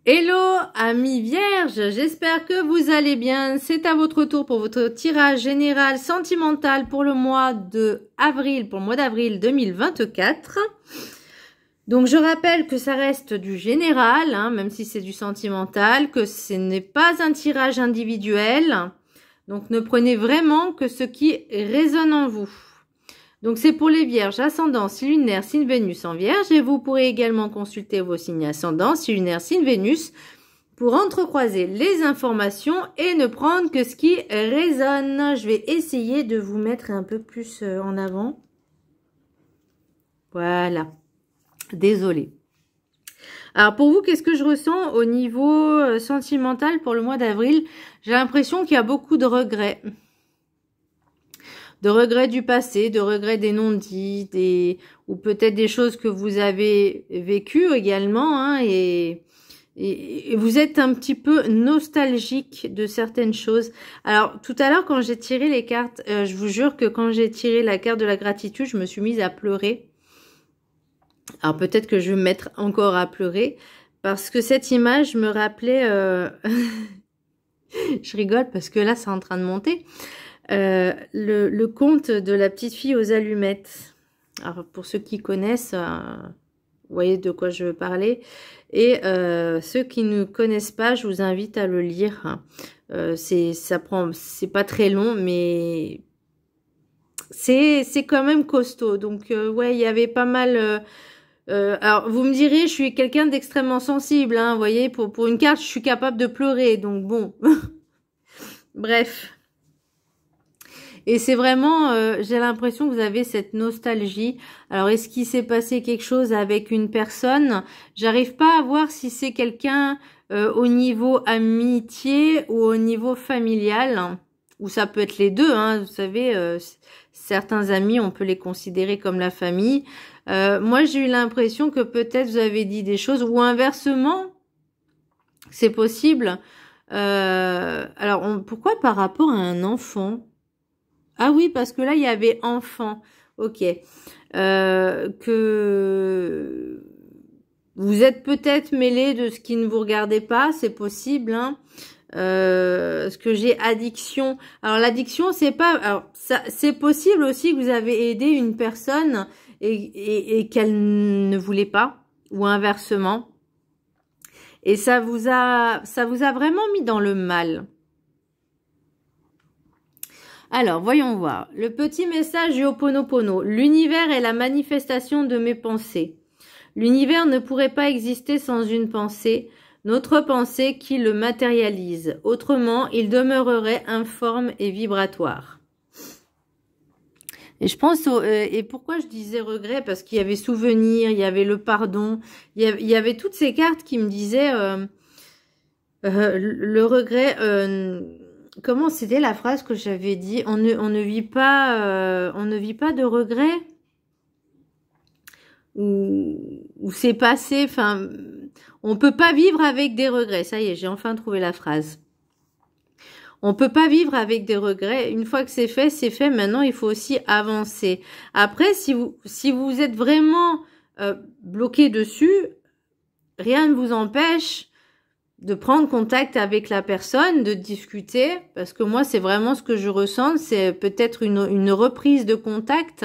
Hello amis vierges, j'espère que vous allez bien. C'est à votre tour pour votre tirage général sentimental pour le mois d'avril 2024. Donc je rappelle que ça reste du général, même si c'est du sentimental, que ce n'est pas un tirage individuel. Donc ne prenez vraiment que ce qui résonne en vous. Donc c'est pour les vierges, ascendant, signe lunaire, signe Vénus en vierge. Et vous pourrez également consulter vos signes ascendants, signe lunaire, signe Vénus, pour entrecroiser les informations et ne prendre que ce qui résonne. Je vais essayer de vous mettre un peu plus en avant. Voilà. Désolée. Alors pour vous, qu'est-ce que je ressens au niveau sentimental pour le mois d'avril? J'ai l'impression qu'il y a beaucoup de regrets. De regrets du passé, de regrets des non-dits, ou peut-être des choses que vous avez vécues également, et vous êtes un petit peu nostalgique de certaines choses. Alors, tout à l'heure, quand j'ai tiré les cartes, je vous jure que quand j'ai tiré la carte de la gratitude, je me suis mise à pleurer. Alors, peut-être que je vais me mettre encore à pleurer, parce que cette image me rappelait... je rigole, parce que là, c'est en train de monter. Le conte de la petite fille aux allumettes. Alors pour ceux qui connaissent, vous voyez de quoi je veux parler. Et ceux qui ne connaissent pas, je vous invite à le lire. C'est pas très long, mais c'est quand même costaud. Donc ouais, il y avait pas mal. Alors vous me direz, je suis quelqu'un d'extrêmement sensible. Vous voyez, pour une carte, je suis capable de pleurer. Donc bon, bref. Et c'est vraiment, j'ai l'impression que vous avez cette nostalgie. Alors, est-ce qu'il s'est passé quelque chose avec une personne? J'arrive pas à voir si c'est quelqu'un au niveau amitié ou au niveau familial. Ou ça peut être les deux, vous savez, certains amis, on peut les considérer comme la famille. Moi, j'ai eu l'impression que peut-être vous avez dit des choses, ou inversement, c'est possible. Alors, pourquoi par rapport à un enfant? Ah oui, parce que là, il y avait enfant. Ok. Que vous êtes peut-être mêlé de ce qui ne vous regardait pas, c'est possible. Ce que j'ai addiction. Alors l'addiction, c'est pas. Alors ça, c'est possible aussi que vous avez aidé une personne et qu'elle ne voulait pas, ou inversement. Et ça vous a vraiment mis dans le mal. Alors, voyons voir. Le petit message du Ho'oponopono. L'univers est la manifestation de mes pensées. L'univers ne pourrait pas exister sans une pensée, notre pensée qui le matérialise. Autrement, il demeurerait informe et vibratoire. Et je pense, et pourquoi je disais regret? Parce qu'il y avait souvenir, il y avait le pardon, il y avait toutes ces cartes qui me disaient le regret... Comment c'était la phrase que j'avais dit? On ne vit pas de regrets, ou c'est passé. Enfin, on peut pas vivre avec des regrets. Ça y est, j'ai enfin trouvé la phrase. On peut pas vivre avec des regrets. Une fois que c'est fait, c'est fait. Maintenant, il faut aussi avancer. Après, si vous êtes vraiment bloqué dessus, rien ne vous empêche de prendre contact avec la personne, de discuter, parce que moi, c'est vraiment ce que je ressens, c'est peut-être une reprise de contact.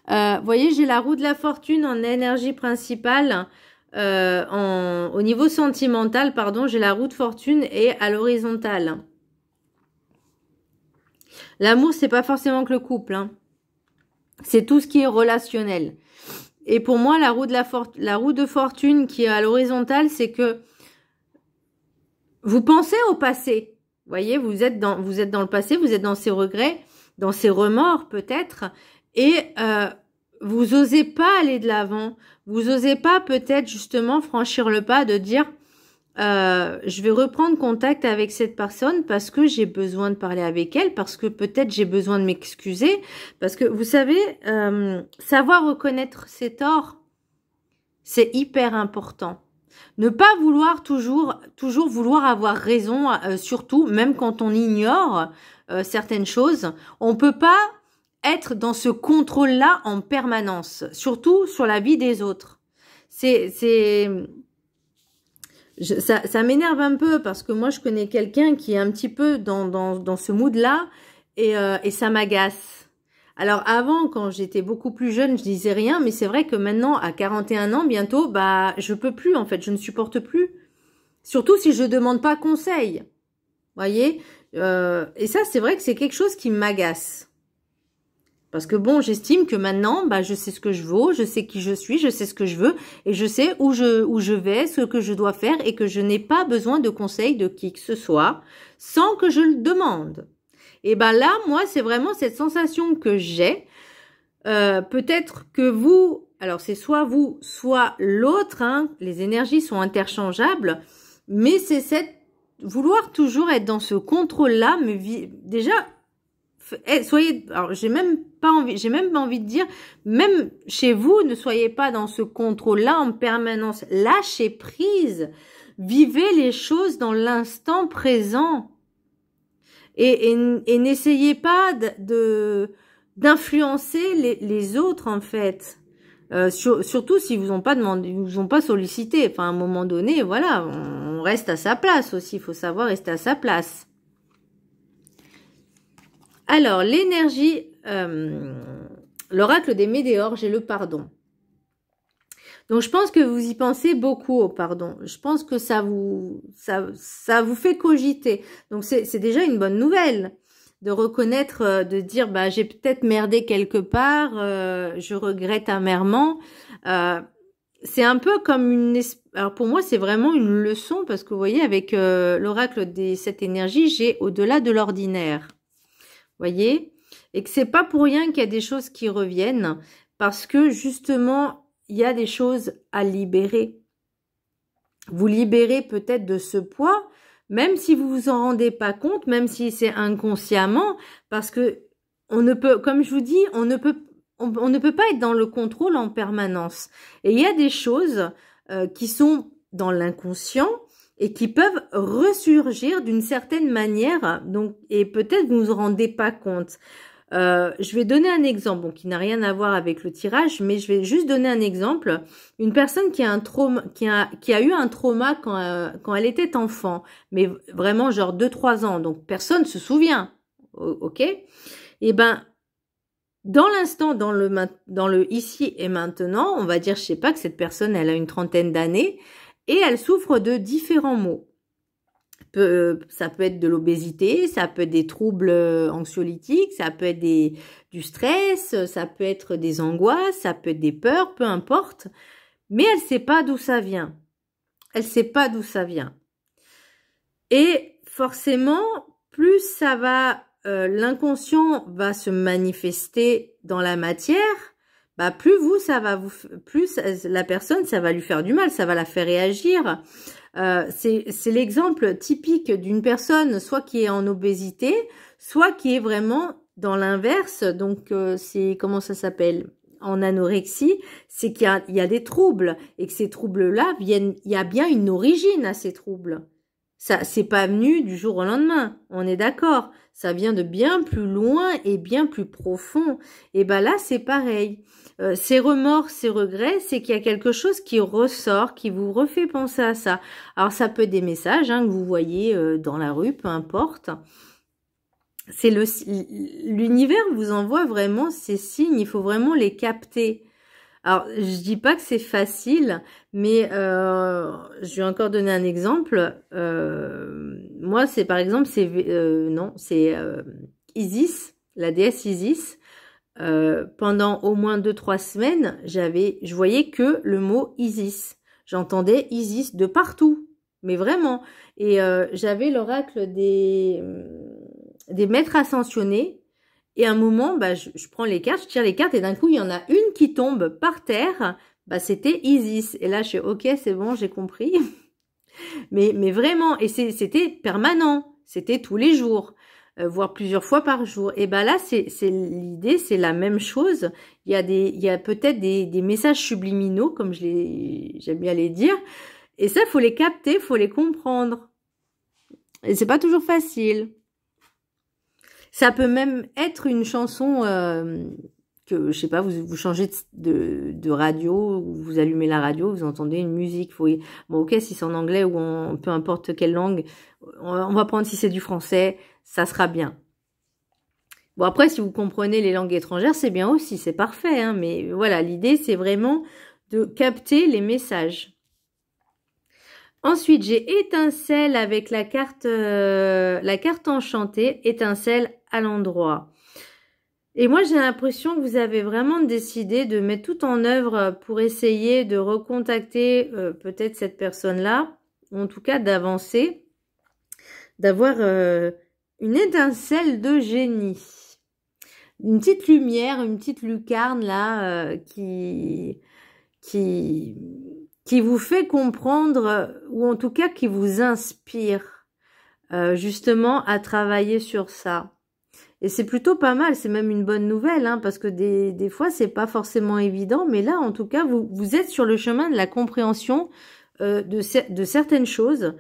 Voyez, j'ai la roue de la fortune en énergie principale, au niveau sentimental, pardon, j'ai la roue de fortune et à l'horizontale. L'amour, c'est pas forcément que le couple, c'est tout ce qui est relationnel. Et pour moi, la roue de fortune qui est à l'horizontale, c'est que vous pensez au passé, vous voyez, vous êtes dans le passé, vous êtes dans ces regrets, dans ces remords peut-être, et vous osez pas aller de l'avant, vous osez pas peut-être justement franchir le pas de dire je vais reprendre contact avec cette personne parce que j'ai besoin de parler avec elle, parce que peut-être j'ai besoin de m'excuser, parce que vous savez, savoir reconnaître ses torts, c'est hyper important. Ne pas vouloir toujours vouloir avoir raison, surtout même quand on ignore certaines choses. On peut pas être dans ce contrôle-là en permanence, surtout sur la vie des autres. Ça m'énerve un peu parce que moi, je connais quelqu'un qui est un petit peu dans ce mood-là et ça m'agace. Alors avant, quand j'étais beaucoup plus jeune, je disais rien, mais c'est vrai que maintenant, à 41 ans bientôt, bah je peux plus en fait, je ne supporte plus. Surtout si je demande pas conseil, voyez. Et ça, c'est vrai que c'est quelque chose qui m'agace. Parce que bon, j'estime que maintenant, bah, je sais ce que je vaux, je sais qui je suis, je sais ce que je veux, et je sais où je vais, ce que je dois faire, et que je n'ai pas besoin de conseils de qui que ce soit, sans que je le demande. Et ben là, moi, c'est vraiment cette sensation que j'ai. Peut-être que vous, alors c'est soit vous, soit l'autre, hein, les énergies sont interchangeables, mais c'est cette vouloir toujours être dans ce contrôle-là, mais déjà soyez, alors j'ai même pas envie de dire, même chez vous, ne soyez pas dans ce contrôle-là en permanence. Lâchez prise, vivez les choses dans l'instant présent et n'essayez pas d'influencer les autres en fait. Surtout si vous ont pas demandé, vous ont pas sollicité. Enfin, à un moment donné, voilà, on reste à sa place aussi. Il faut savoir rester à sa place. Alors, l'énergie, l'oracle des météores, j'ai le pardon. Donc, je pense que vous y pensez beaucoup au pardon. Je pense que ça vous fait cogiter. Donc, c'est déjà une bonne nouvelle de reconnaître, de dire, bah, j'ai peut-être merdé quelque part, je regrette amèrement. C'est un peu comme alors pour moi, c'est vraiment une leçon parce que vous voyez, avec l'oracle de cette énergie, j'ai au-delà de l'ordinaire. Voyez, et que c'est pas pour rien qu'il y a des choses qui reviennent, parce que justement, il y a des choses à libérer. Vous libérez peut-être de ce poids, même si vous vous en rendez pas compte, même si c'est inconsciemment, parce que on ne peut, comme je vous dis, on ne peut pas être dans le contrôle en permanence. Et il y a des choses qui sont dans l'inconscient, et qui peuvent ressurgir d'une certaine manière, donc, et peut-être vous ne vous rendez pas compte. Je vais donner un exemple, bon, qui n'a rien à voir avec le tirage, mais je vais juste donner un exemple. Une personne qui a un trauma, qui a eu un trauma quand elle était enfant, mais vraiment genre 2-3 ans, donc personne ne se souvient, ok? Et ben, dans l'instant, dans le ici et maintenant, on va dire, je sais pas, que cette personne, elle a une trentaine d'années, et elle souffre de différents maux. Ça peut être de l'obésité, ça peut être des troubles anxiolytiques, ça peut être du stress, ça peut être des angoisses, ça peut être des peurs, peu importe. Mais elle sait pas d'où ça vient. Elle sait pas d'où ça vient. Et forcément, plus ça va, l'inconscient va se manifester dans la matière, bah plus plus la personne, ça va lui faire du mal, ça va la faire réagir. C'est l'exemple typique d'une personne soit qui est en obésité, soit qui est vraiment dans l'inverse. Donc c'est, comment ça s'appelle, en anorexie, c'est qu'il y a des troubles et que ces troubles-là viennent, il y a bien une origine à ces troubles. Ça, c'est pas venu du jour au lendemain, on est d'accord. Ça vient de bien plus loin et bien plus profond. Et ben là, c'est pareil. Ces remords, ces regrets, c'est qu'il y a quelque chose qui ressort, qui vous refait penser à ça. Alors, ça peut être des messages que vous voyez dans la rue, peu importe. C'est l'univers vous envoie vraiment ces signes, il faut vraiment les capter. Alors, je dis pas que c'est facile, mais je vais encore donner un exemple. Moi, c'est par exemple, c'est Isis, la déesse Isis. Pendant au moins 2-3 semaines, je voyais que le mot Isis. J'entendais Isis de partout, mais vraiment. Et j'avais l'oracle des maîtres ascensionnés. Et à un moment, bah, je prends les cartes, je tire les cartes et d'un coup, il y en a une qui tombe par terre. Bah, c'était Isis. Et là, je suis ok, c'est bon, j'ai compris. mais vraiment, et c'était permanent. C'était tous les jours, voire plusieurs fois par jour. Et bah là, c'est l'idée, c'est la même chose. Il y a peut-être des messages subliminaux, comme j'aime bien les dire. Et ça, faut les capter, faut les comprendre. Et c'est pas toujours facile. Ça peut même être une chanson que je sais pas, vous changez de radio, ou vous allumez la radio, vous entendez une musique. Bon, ok, si c'est en anglais ou en peu importe quelle langue, on va prendre si c'est du français, ça sera bien. Bon, après, si vous comprenez les langues étrangères, c'est bien aussi, c'est parfait, hein, mais voilà, l'idée, c'est vraiment de capter les messages. Ensuite, j'ai étincelle avec la carte enchantée, étincelle à l'endroit. Et moi, j'ai l'impression que vous avez vraiment décidé de mettre tout en œuvre pour essayer de recontacter peut-être cette personne-là, ou en tout cas d'avancer, d'avoir une étincelle de génie. Une petite lumière, une petite lucarne là qui vous fait comprendre, ou en tout cas qui vous inspire justement à travailler sur ça. Et c'est plutôt pas mal, c'est même une bonne nouvelle, hein, parce que des fois c'est pas forcément évident, mais là en tout cas vous êtes sur le chemin de la compréhension de certaines choses.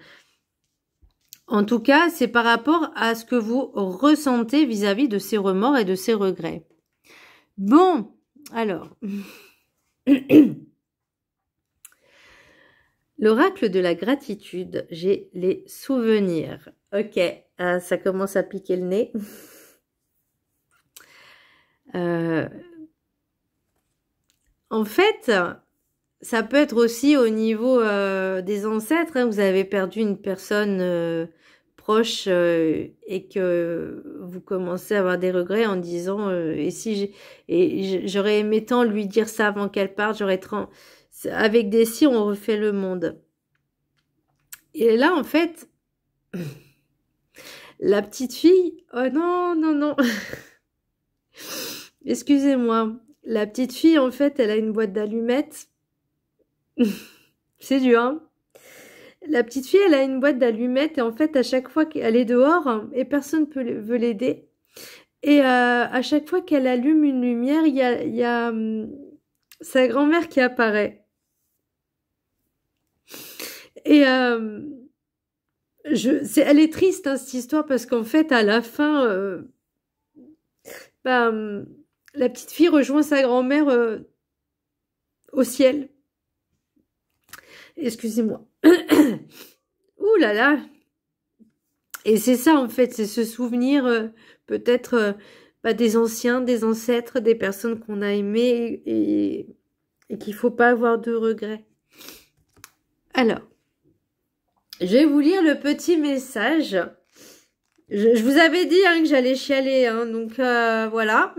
En tout cas, c'est par rapport à ce que vous ressentez vis-à-vis de ces remords et de ces regrets. Bon, alors... L'oracle de la gratitude, j'ai les souvenirs. Ok, ça commence à piquer le nez. En fait, ça peut être aussi au niveau des ancêtres. Hein, vous avez perdu une personne proche et que vous commencez à avoir des regrets en disant et si j'aurais aimé tant lui dire ça avant qu'elle parte, avec des si on refait le monde. Et là en fait la petite fille, oh non non non. Excusez-moi. La petite fille, en fait, elle a une boîte d'allumettes. C'est dur, hein. La petite fille, elle a une boîte d'allumettes et en fait, à chaque fois qu'elle est dehors et personne veut l'aider. Et à chaque fois qu'elle allume une lumière, il y a sa grand-mère qui apparaît. Et elle est triste, hein, cette histoire, parce qu'en fait, à la fin... la petite fille rejoint sa grand-mère au ciel. Excusez-moi. Ouh là là. Et c'est ça en fait, c'est ce souvenir peut-être des anciens, des ancêtres, des personnes qu'on a aimées et qu'il faut pas avoir de regrets. Alors, je vais vous lire le petit message. Je vous avais dit hein, que j'allais chialer, hein, donc voilà.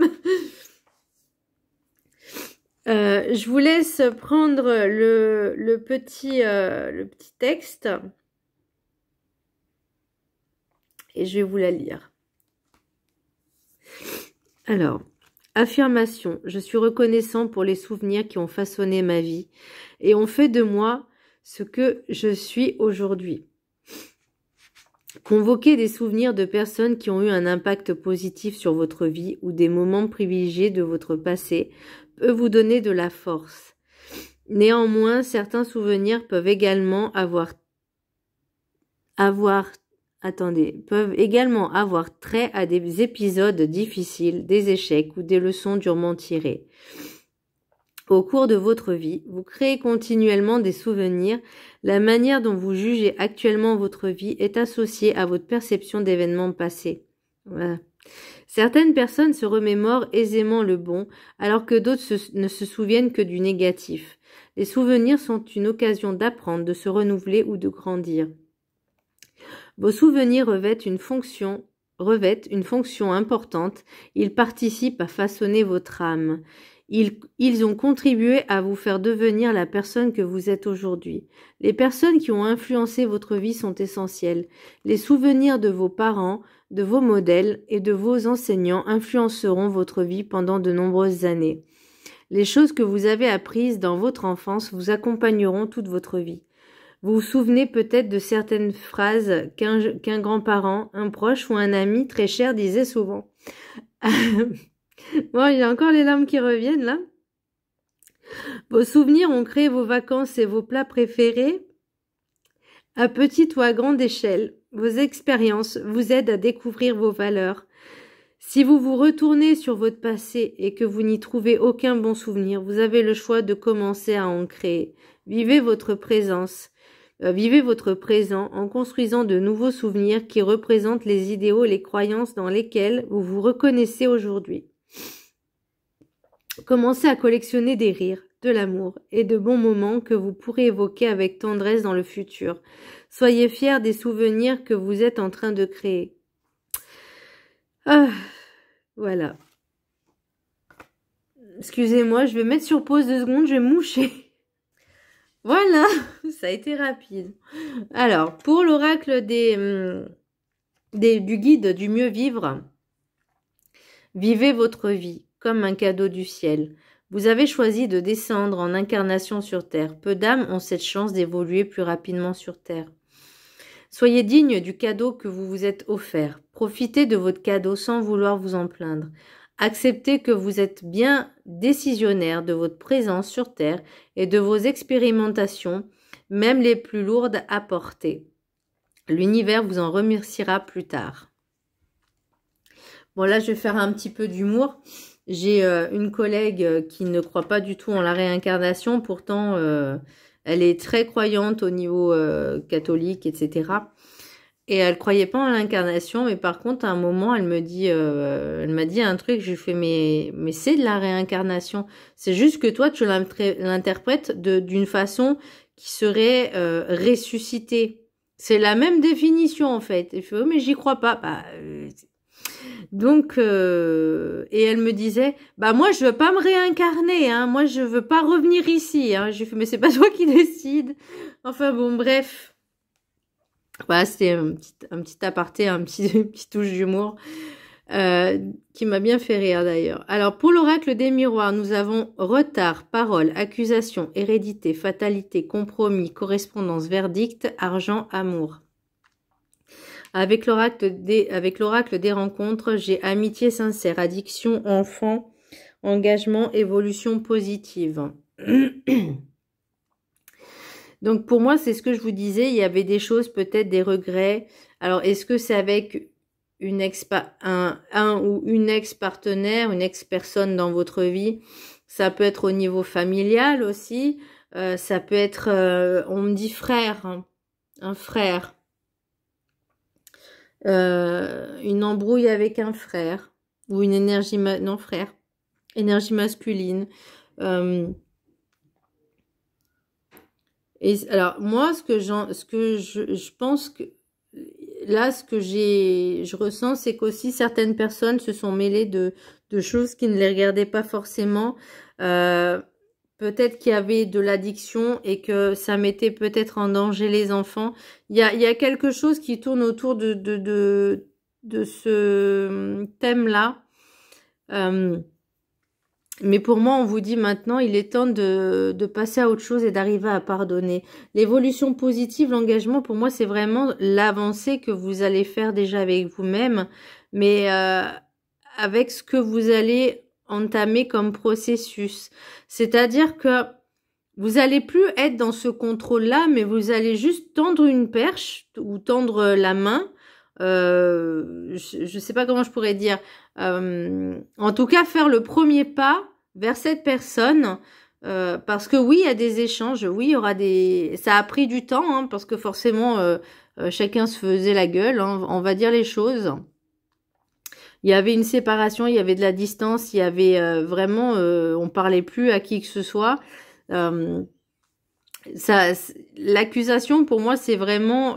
Je vous laisse prendre le petit texte et je vais vous la lire. Alors, affirmation. Je suis reconnaissant pour les souvenirs qui ont façonné ma vie et ont fait de moi ce que je suis aujourd'hui. Convoquez des souvenirs de personnes qui ont eu un impact positif sur votre vie ou des moments privilégiés de votre passé peut vous donner de la force. Néanmoins, certains souvenirs peuvent également avoir trait à des épisodes difficiles, des échecs ou des leçons durement tirées. Au cours de votre vie, vous créez continuellement des souvenirs. La manière dont vous jugez actuellement votre vie est associée à votre perception d'événements passés. Voilà. Certaines personnes se remémorent aisément le bon, alors que d'autres ne se souviennent que du négatif. Les souvenirs sont une occasion d'apprendre, de se renouveler ou de grandir. Vos souvenirs revêtent une fonction importante. Ils participent à façonner votre âme. Ils ont contribué à vous faire devenir la personne que vous êtes aujourd'hui. Les personnes qui ont influencé votre vie sont essentielles. Les souvenirs de vos parents, de vos modèles et de vos enseignants influenceront votre vie pendant de nombreuses années. Les choses que vous avez apprises dans votre enfance vous accompagneront toute votre vie. Vous vous souvenez peut-être de certaines phrases qu'un grand-parent, un proche ou un ami très cher disait souvent. Bon, il y a encore les larmes qui reviennent là. Vos souvenirs ont créé vos vacances et vos plats préférés à petite ou à grande échelle. Vos expériences vous aident à découvrir vos valeurs. Si vous vous retournez sur votre passé et que vous n'y trouvez aucun bon souvenir, vous avez le choix de commencer à en créer. Vivez votre présence. Vivez votre présent en construisant de nouveaux souvenirs qui représentent les idéaux et les croyances dans lesquelles vous vous reconnaissez aujourd'hui. Commencez à collectionner des rires, de l'amour et de bons moments que vous pourrez évoquer avec tendresse dans le futur. Soyez fiers des souvenirs que vous êtes en train de créer. Ah, voilà. Excusez-moi, je vais mettre sur pause 2 secondes, je vais moucher. Voilà, ça a été rapide. Alors, pour l'oracle du guide du mieux vivre, vivez votre vie comme un cadeau du ciel. Vous avez choisi de descendre en incarnation sur Terre. Peu d'âmes ont cette chance d'évoluer plus rapidement sur Terre. Soyez digne du cadeau que vous vous êtes offert. Profitez de votre cadeau sans vouloir vous en plaindre. Acceptez que vous êtes bien décisionnaire de votre présence sur Terre et de vos expérimentations, même les plus lourdes à porter. L'univers vous en remerciera plus tard. Bon, là, je vais faire un petit peu d'humour. J'ai une collègue qui ne croit pas du tout en la réincarnation. Pourtant, elle est très croyante au niveau catholique, etc. Et elle croyait pas en l'incarnation, mais par contre, à un moment, elle m'a dit un truc, je lui fais, mais c'est de la réincarnation. C'est juste que toi, tu l'interprètes d'une façon qui serait ressuscitée. C'est la même définition, en fait. Et je fais, oh, mais j'y crois pas. Donc, et elle me disait, bah moi, je veux pas me réincarner, hein. Moi, je veux pas revenir ici, hein. Je lui fais, mais c'est pas toi qui décide. Enfin bon, bref. Voilà, c'était un petit aparté, une petite touche d'humour qui m'a bien fait rire d'ailleurs. Alors, pour l'oracle des miroirs, nous avons retard, parole, accusation, hérédité, fatalité, compromis, correspondance, verdict, argent, amour. Avec l'oracle des rencontres, j'ai amitié sincère, addiction, enfant, engagement, évolution positive. Donc pour moi, c'est ce que je vous disais, il y avait des choses, peut-être des regrets. Alors est-ce que c'est avec un ou une ex-partenaire, une ex-personne dans votre vie? Ça peut être au niveau familial aussi. Ça peut être, on me dit frère, hein, un frère. Une embrouille avec un frère. Ou une énergie, non frère, énergie masculine. Et alors moi, ce que je pense que là, ce que je ressens, c'est qu'aussi certaines personnes se sont mêlées de choses qui ne les regardaient pas forcément. Peut-être qu'il y avait de l'addiction et que ça mettait peut-être en danger les enfants. Il y a quelque chose qui tourne autour de ce thème-là. Mais pour moi, on vous dit maintenant, il est temps de passer à autre chose et d'arriver à pardonner. L'évolution positive, l'engagement, pour moi, c'est vraiment l'avancée que vous allez faire déjà avec vous-même, mais avec ce que vous allez entamer comme processus. C'est-à-dire que vous allez plus être dans ce contrôle-là, mais vous allez juste tendre une perche ou tendre la main. Je sais pas comment je pourrais dire. En tout cas, faire le premier pas vers cette personne, parce que oui, il y a des échanges, oui, il y aura ça a pris du temps, hein, parce que forcément, chacun se faisait la gueule, hein, on va dire les choses. Il y avait une séparation, il y avait de la distance, il y avait vraiment, on parlait plus à qui que ce soit. L'accusation, pour moi, c'est vraiment,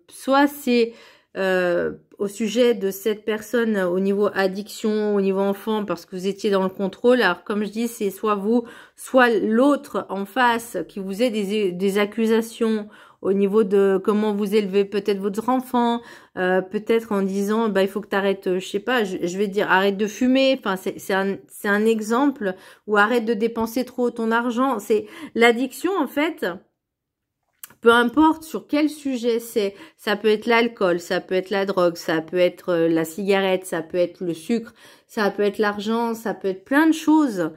soit c'est au sujet de cette personne au niveau addiction, au niveau enfant, parce que vous étiez dans le contrôle. Alors, comme je dis, c'est soit vous, soit l'autre en face qui vous ait des accusations au niveau de comment vous élevez peut-être votre enfant, peut-être en disant, bah, il faut que tu arrêtes, je sais pas, je vais dire, arrête de fumer. Enfin, c'est un exemple, ou arrête de dépenser trop ton argent. C'est l'addiction, en fait. Peu importe sur quel sujet c'est, ça peut être l'alcool, ça peut être la drogue, ça peut être la cigarette, ça peut être le sucre, ça peut être l'argent, ça peut être plein de choses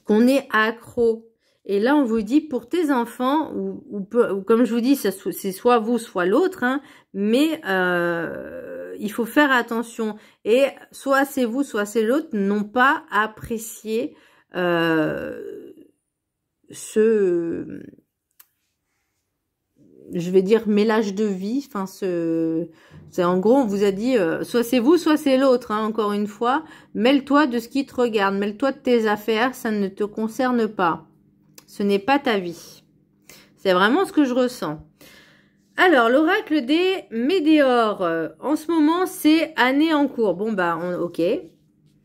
qu'on est accro. Et là, on vous dit pour tes enfants, ou comme je vous dis, c'est soit vous, soit l'autre, hein, mais il faut faire attention. Et soit c'est vous, soit c'est l'autre, n'ont pas apprécié je vais dire mélange de vie, enfin c'est en gros on vous a dit soit c'est vous soit c'est l'autre, hein, encore une fois, mêle-toi de ce qui te regarde, mêle-toi de tes affaires, ça ne te concerne pas, ce n'est pas ta vie, c'est vraiment ce que je ressens. Alors l'oracle des météores, en ce moment c'est année en cours, bon bah ok,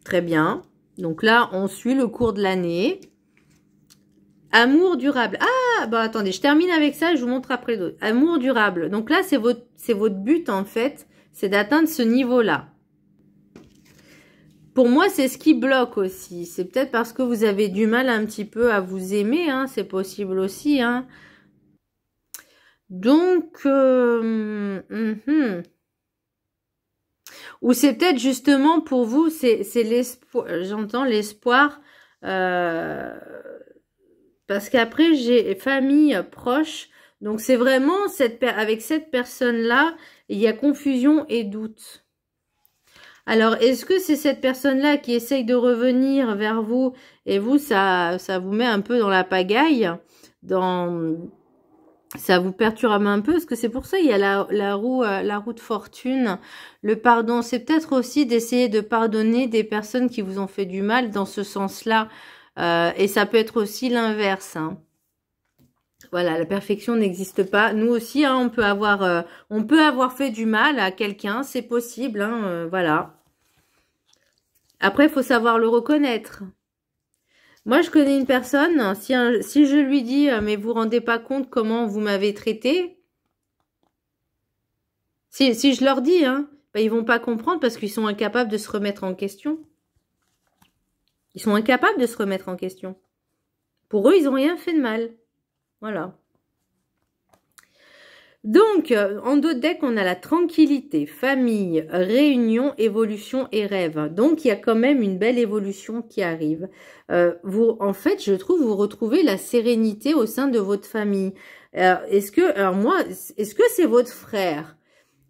très bien, donc là on suit le cours de l'année. Amour durable. Ah, bah attendez, je termine avec ça et je vous montre après d'autres. Amour durable. Donc là, c'est votre but en fait, c'est d'atteindre ce niveau-là. Pour moi, c'est ce qui bloque aussi. C'est peut-être parce que vous avez du mal un petit peu à vous aimer, hein, c'est possible aussi, hein. Donc, ou c'est peut-être justement pour vous, c'est l'espoir, j'entends l'espoir, parce qu'après, j'ai famille proche. Donc, c'est vraiment avec cette personne-là, il y a confusion et doute. Alors, est-ce que c'est cette personne-là qui essaye de revenir vers vous et vous, ça vous met un peu dans la pagaille, ça vous perturbe un peu, parce que c'est pour ça il y a la roue de fortune, le pardon. C'est peut-être aussi d'essayer de pardonner des personnes qui vous ont fait du mal dans ce sens-là. Et ça peut être aussi l'inverse, hein. Voilà, la perfection n'existe pas. Nous aussi, hein, on peut avoir fait du mal à quelqu'un, c'est possible, hein, voilà. Après, il faut savoir le reconnaître. Moi, je connais une personne, si je lui dis, mais vous vous rendez pas compte comment vous m'avez traité, si je leur dis, hein, bah, ils vont pas comprendre parce qu'ils sont incapables de se remettre en question. Ils sont incapables de se remettre en question. Pour eux, ils n'ont rien fait de mal. Voilà. Donc, en d'autres decks, on a la tranquillité, famille, réunion, évolution et rêve. Donc, il y a quand même une belle évolution qui arrive. En fait, je trouve, vous retrouvez la sérénité au sein de votre famille. Est-ce que c'est votre frère?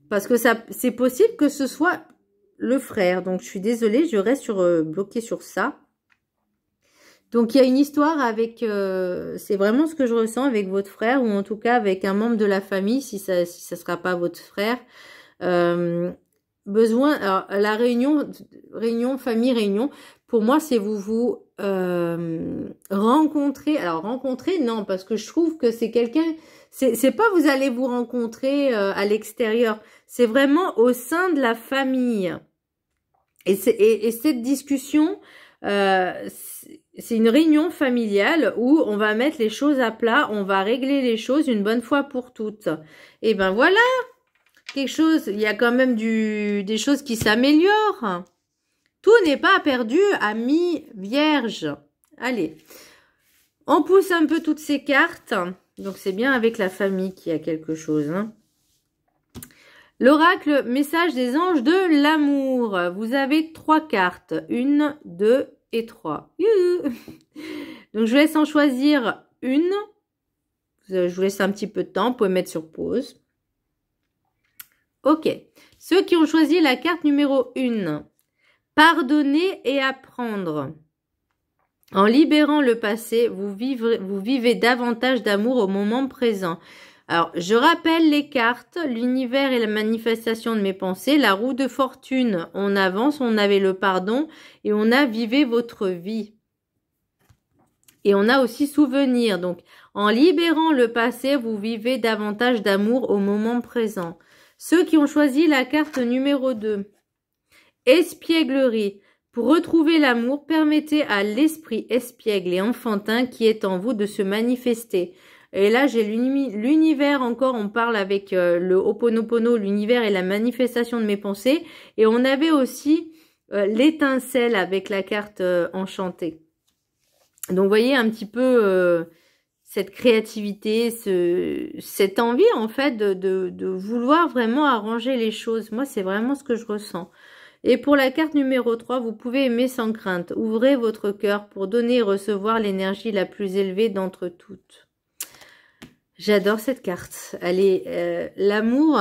Parce que c'est possible que ce soit le frère. Donc, je suis désolée, je reste bloquée sur ça. Donc, il y a une histoire avec, c'est vraiment ce que je ressens avec votre frère, ou en tout cas avec un membre de la famille, si ça sera pas votre frère. Alors, la réunion, famille, réunion, pour moi, c'est vous rencontrer. Alors, rencontrer, non, parce que je trouve que c'est quelqu'un, c'est pas vous allez vous rencontrer à l'extérieur, c'est vraiment au sein de la famille. Et cette discussion, c'est une réunion familiale où on va mettre les choses à plat, on va régler les choses une bonne fois pour toutes. Et ben voilà, quelque chose, il y a quand même des choses qui s'améliorent. Tout n'est pas perdu, amis vierges. Allez, on pousse un peu toutes ces cartes. Donc c'est bien avec la famille qu'il y a quelque chose, hein. L'oracle, message des anges de l'amour. Vous avez 3 cartes. 1, 2 et 3. Donc, je vous laisse en choisir une. Je vous laisse un petit peu de temps. Vous pouvez mettre sur pause. Ok. Ceux qui ont choisi la carte numéro 1. Pardonner et apprendre. En libérant le passé, vous vivez davantage d'amour au moment présent. Alors, je rappelle les cartes, l'univers et la manifestation de mes pensées, la roue de fortune, on avance, on avait le pardon et on a vivé votre vie. Et on a aussi souvenir. Donc, en libérant le passé, vous vivez davantage d'amour au moment présent. Ceux qui ont choisi la carte numéro 2. Espièglerie. Pour retrouver l'amour, permettez à l'esprit espiègle et enfantin qui est en vous de se manifester. Et là, j'ai l'univers encore, on parle avec le Ho'oponopono, l'univers et la manifestation de mes pensées. Et on avait aussi l'étincelle avec la carte enchantée. Donc, vous voyez un petit peu cette créativité, cette envie en fait de vouloir vraiment arranger les choses. Moi, c'est vraiment ce que je ressens. Et pour la carte numéro 3, vous pouvez aimer sans crainte. Ouvrez votre cœur pour donner et recevoir l'énergie la plus élevée d'entre toutes. J'adore cette carte. Elle est l'amour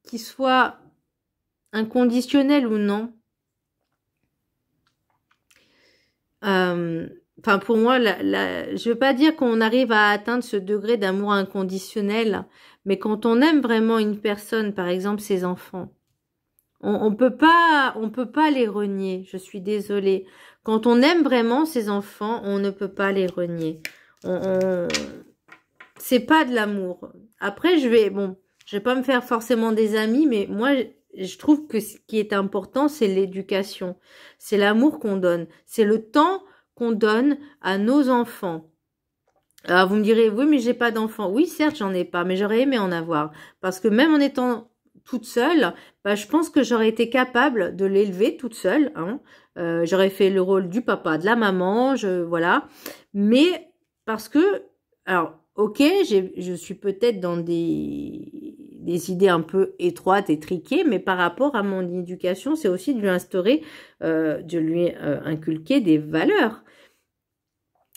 qui soit inconditionnel ou non. Enfin, pour moi, je veux pas dire qu'on arrive à atteindre ce degré d'amour inconditionnel, mais quand on aime vraiment une personne, par exemple ses enfants, on peut pas les renier. Je suis désolée. Quand on aime vraiment ses enfants, on ne peut pas les renier. C'est pas de l'amour. Après, je vais pas me faire forcément des amis, mais moi, je trouve que ce qui est important, c'est l'éducation. C'est l'amour qu'on donne. C'est le temps qu'on donne à nos enfants. Alors, vous me direz, oui, mais j'ai pas d'enfants. Oui, certes, j'en ai pas, mais j'aurais aimé en avoir. Parce que même en étant toute seule, bah, je pense que j'aurais été capable de l'élever toute seule, hein. J'aurais fait le rôle du papa, de la maman, voilà. Mais parce que, alors, ok, je suis peut-être dans des idées un peu étroites et triquées, mais par rapport à mon éducation, c'est aussi de lui instaurer, de lui inculquer des valeurs,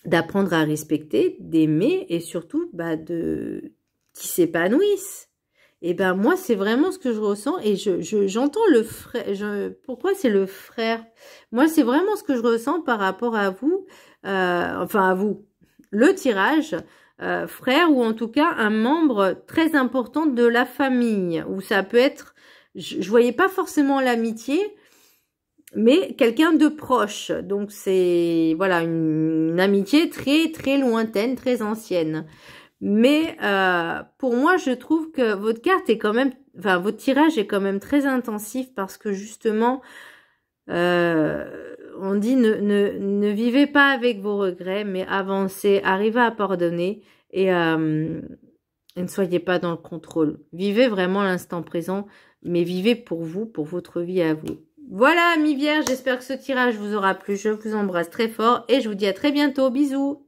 d'apprendre à respecter, d'aimer et surtout, bah, qui s'épanouissent. Et ben moi, c'est vraiment ce que je ressens et j'entends le frère. Pourquoi c'est le frère? Moi, c'est vraiment ce que je ressens par rapport à vous, enfin à vous. Le tirage, frère ou en tout cas un membre très important de la famille. Ou ça peut être, je voyais pas forcément l'amitié, mais quelqu'un de proche. Donc c'est voilà une amitié très très lointaine, très ancienne. Mais pour moi, je trouve que votre carte est quand même, enfin votre tirage est quand même très intensif parce que justement, on dit ne vivez pas avec vos regrets, mais avancez, arrivez à pardonner et ne soyez pas dans le contrôle. Vivez vraiment l'instant présent, mais vivez pour vous, pour votre vie à vous. Voilà, amis vierges, j'espère que ce tirage vous aura plu. Je vous embrasse très fort et je vous dis à très bientôt. Bisous!